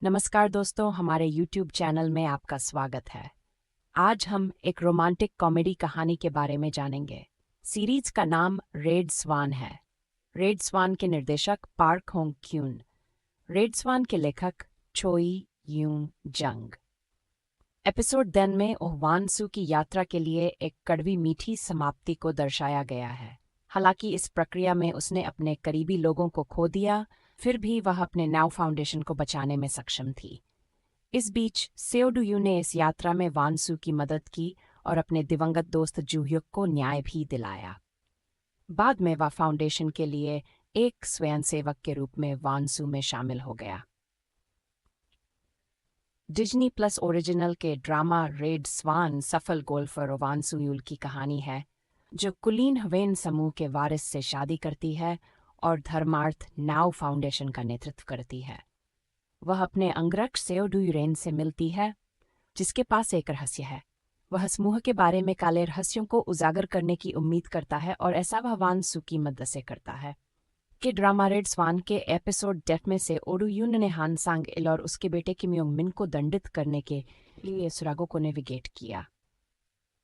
नमस्कार दोस्तों, हमारे YouTube चैनल में आपका स्वागत है। आज हम एक रोमांटिक कॉमेडी कहानी के बारे में जानेंगे। सीरीज का नाम रेड स्वान है। रेड स्वान के निर्देशक पार्क होंग क्यून, रेड स्वान के लेखक चोई यूं जंग। एपिसोड 10 में ओहवानसू की यात्रा के लिए एक कड़वी मीठी समाप्ति को दर्शाया गया है। हालांकि इस प्रक्रिया में उसने अपने करीबी लोगों को खो दिया, फिर भी वह अपने नाउ फाउंडेशन को बचाने में सक्षम थी। इस बीच सेओडुयू ने इस यात्रा में वानसू की मदद की और अपने दिवंगत दोस्त जूह्युक को न्याय भी दिलाया। बाद में वह फाउंडेशन के लिए एक स्वयंसेवक के रूप में वानसू में शामिल हो गया। डिज्नी प्लस ओरिजिनल के ड्रामा रेड स्वान सफल गोल्फर वानसू यूल की कहानी है, जो कुलीन हवेन समूह के वारिस से शादी करती है और धर्मार्थ नाउ फाउंडेशन का नेतृत्व करती है। वह अपने अंगरक्षक सेओडुयूरेन से मिलती है, जिसके पास एक रहस्य है। वह समूह के बारे में काले रहस्यों को उजागर करने की उम्मीद करता है और ऐसा वह वानसू की मदद से करता है। के ड्रामा रेड स्वान के एपिसोड 10 में से ओडुयून ने हान सांग इल और उसके बेटे किम योंग मिन को दंडित करने के लिए सुरागों को नेविगेट किया।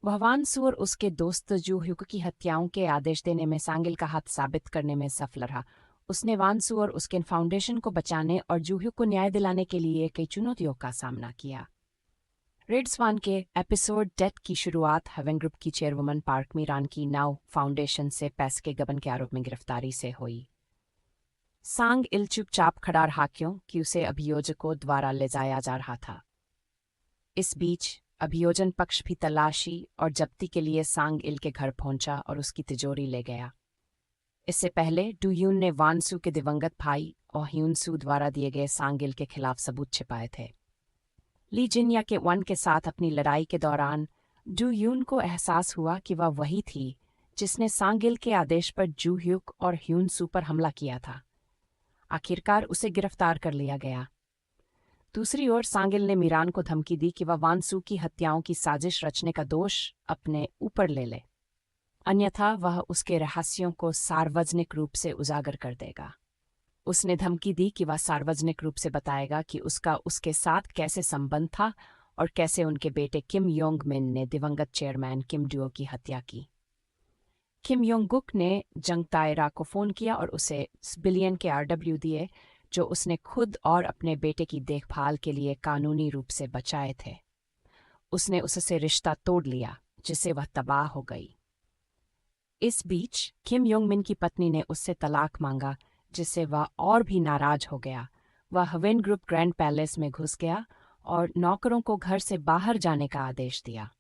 वह वानसू और उसके दोस्त जूह्युक की हत्याओं के आदेश देने में सांगिल का हाथ साबित करने में सफल रहा। उसने वानसू और उसके फाउंडेशन को बचाने और जूह्युक को न्याय दिलाने के लिए कई चुनौतियों का सामना किया। रेड स्वान के एपिसोड 10 की शुरुआत हवेन ग्रुप की चेयरवुमन पार्क मीरान की नाउ फाउंडेशन से पैसे के गबन के आरोप में गिरफ्तारी से हुई। सांग इल चुपचाप खड़ा रहा क्योंकि उसे अभियोजकों द्वारा ले जाया जा रहा था। इस बीच अभियोजन पक्ष भी तलाशी और जब्ती के लिए सांग इल के घर पहुंचा और उसकी तिजोरी ले गया। इससे पहले डुयून ने वानसू के दिवंगत भाई और ह्यूनसू द्वारा दिए गए सांग इल के खिलाफ सबूत छिपाए थे। ली जिन्या के वन के साथ अपनी लड़ाई के दौरान डुयून को एहसास हुआ कि वह वही थी जिसने सांग इल के आदेश पर जूह्युक और ह्यूनसू पर हमला किया था। आखिरकार उसे गिरफ्तार कर लिया गया। दूसरी ओर सांगिल ने मीरान को धमकी दी कि वह वानसू की हत्याओं की साजिश रचने का दोष अपने ऊपर ले ले, अन्यथा वह उसके रहस्यों को सार्वजनिक रूप से उजागर कर देगा। उसने धमकी दी कि वह सार्वजनिक रूप से बताएगा कि उसका उसके साथ कैसे संबंध था और कैसे उनके बेटे किम योंग मिन ने दिवंगत चेयरमैन किम डुओ की हत्या की। किम योंग गुक ने जंग तायरा को फोन किया और उसे बिलियन के RW दिए, जो उसने खुद और अपने बेटे की देखभाल के लिए कानूनी रूप से बचाए थे। उसने उससे रिश्ता तोड़ लिया, जिससे वह तबाह हो गई। इस बीच किम योंग मिन की पत्नी ने उससे तलाक मांगा, जिससे वह और भी नाराज हो गया। वह हवेन ग्रुप ग्रैंड पैलेस में घुस गया और नौकरों को घर से बाहर जाने का आदेश दिया।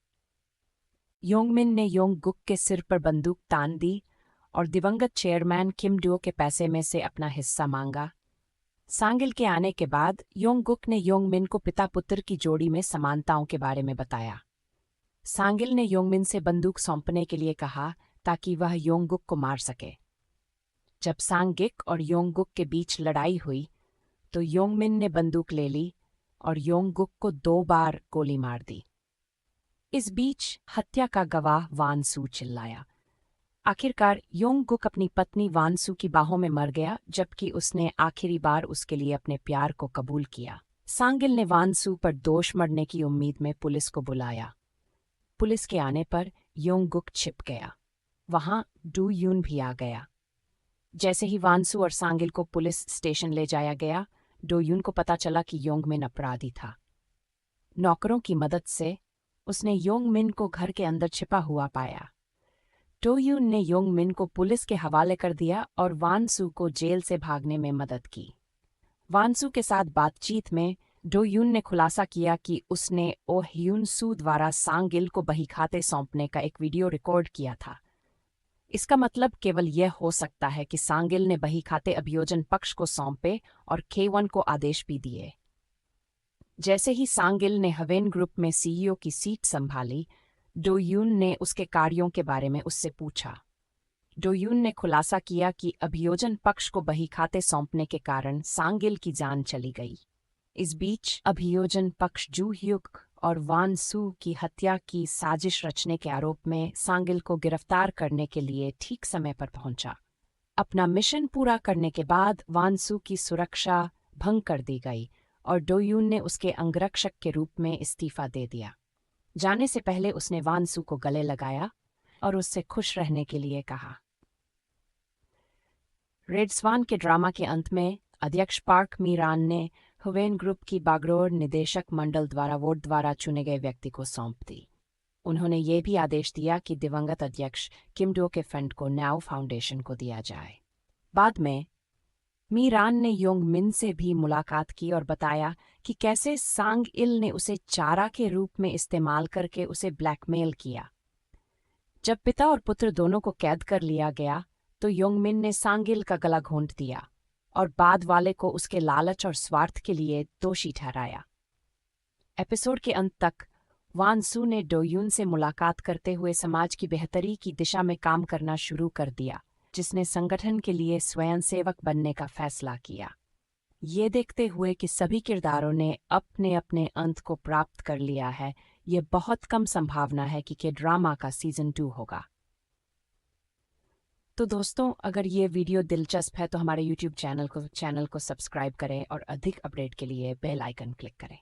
योंग मिन ने योंग गुक के सिर पर बंदूक तान दी और दिवंगत चेयरमैन किम डुओ के पैसे में से अपना हिस्सा मांगा। सांगिल के आने के बाद योंग गुक ने योंग मिन को पिता पुत्र की जोड़ी में समानताओं के बारे में बताया। सांगिल ने योंग मिन से बंदूक सौंपने के लिए कहा ताकि वह योंग गुक को मार सके। जब सांगिक और योंग गुक के बीच लड़ाई हुई तो योंग मिन ने बंदूक ले ली और योंग गुक को 2 बार गोली मार दी। इस बीच हत्या का गवाह वानसू चिल्लाया। आखिरकार योंग गुक अपनी पत्नी वानसू की बाहों में मर गया, जबकि उसने आखिरी बार उसके लिए अपने प्यार को कबूल किया। सांगिल ने वानसू पर दोष मढ़ने की उम्मीद में पुलिस को बुलाया। पुलिस के आने पर योंग गुक छिप गया। वहां डुयून भी आ गया। जैसे ही वानसू और सांगिल को पुलिस स्टेशन ले जाया गया, डुयून को पता चला कि योंग मिन अपराधी था। नौकरों की मदद से उसने योंग मिन को घर के अंदर छिपा हुआ पाया। डोयून ने योंग मिन को पुलिस के हवाले कर दिया और वानसू को जेल से भागने में मदद की। वानसू के साथ बातचीत में डोयून ने खुलासा किया कि उसने ओ ह्यूनसू द्वारा सांगिल को बहीखाते सौंपने का एक वीडियो रिकॉर्ड किया था। इसका मतलब केवल यह हो सकता है कि सांगिल ने बहीखाते अभियोजन पक्ष को सौंपे और K1 को आदेश भी दिए। जैसे ही सांगिल ने हवेन ग्रुप में CEO की सीट संभाली, डोयून ने उसके कार्यों के बारे में उससे पूछा। डोयून ने खुलासा किया कि अभियोजन पक्ष को बहीखाते सौंपने के कारण सांगिल की जान चली गई। इस बीच अभियोजन पक्ष जूह्युक और वानसू की हत्या की साजिश रचने के आरोप में सांगिल को गिरफ्तार करने के लिए ठीक समय पर पहुंचा। अपना मिशन पूरा करने के बाद वानसू की सुरक्षा भंग कर दी गई और डोयून ने उसके अंगरक्षक के रूप में इस्तीफा दे दिया। जाने से पहले उसने वान सू को गले लगाया और उससे खुश रहने के लिए कहा। रेड स्वान के ड्रामा के अंत में अध्यक्ष पार्क मीरान ने हुवेन ग्रुप की बागडोर निदेशक मंडल द्वारा वोट द्वारा चुने गए व्यक्ति को सौंप दी। उन्होंने ये भी आदेश दिया कि दिवंगत अध्यक्ष किम डो के फंड को न्याओ फाउंडेशन को दिया जाए। बाद में मीरान ने योंग मिन से भी मुलाकात की और बताया कि कैसे सांग इल ने उसे चारा के रूप में इस्तेमाल करके उसे ब्लैकमेल किया। जब पिता और पुत्र दोनों को कैद कर लिया गया तो योंग मिन ने सांगिल का गला घोंट दिया और बाद वाले को उसके लालच और स्वार्थ के लिए दोषी ठहराया। एपिसोड के अंत तक वान सू ने डोयून से मुलाकात करते हुए समाज की बेहतरी की दिशा में काम करना शुरू कर दिया, जिसने संगठन के लिए स्वयंसेवक बनने का फैसला किया। ये देखते हुए कि सभी किरदारों ने अपने अपने अंत को प्राप्त कर लिया है, ये बहुत कम संभावना है कि ड्रामा का सीजन 2 होगा। तो दोस्तों, अगर ये वीडियो दिलचस्प है तो हमारे YouTube चैनल को सब्सक्राइब करें और अधिक अपडेट के लिए बेल आइकन क्लिक करें।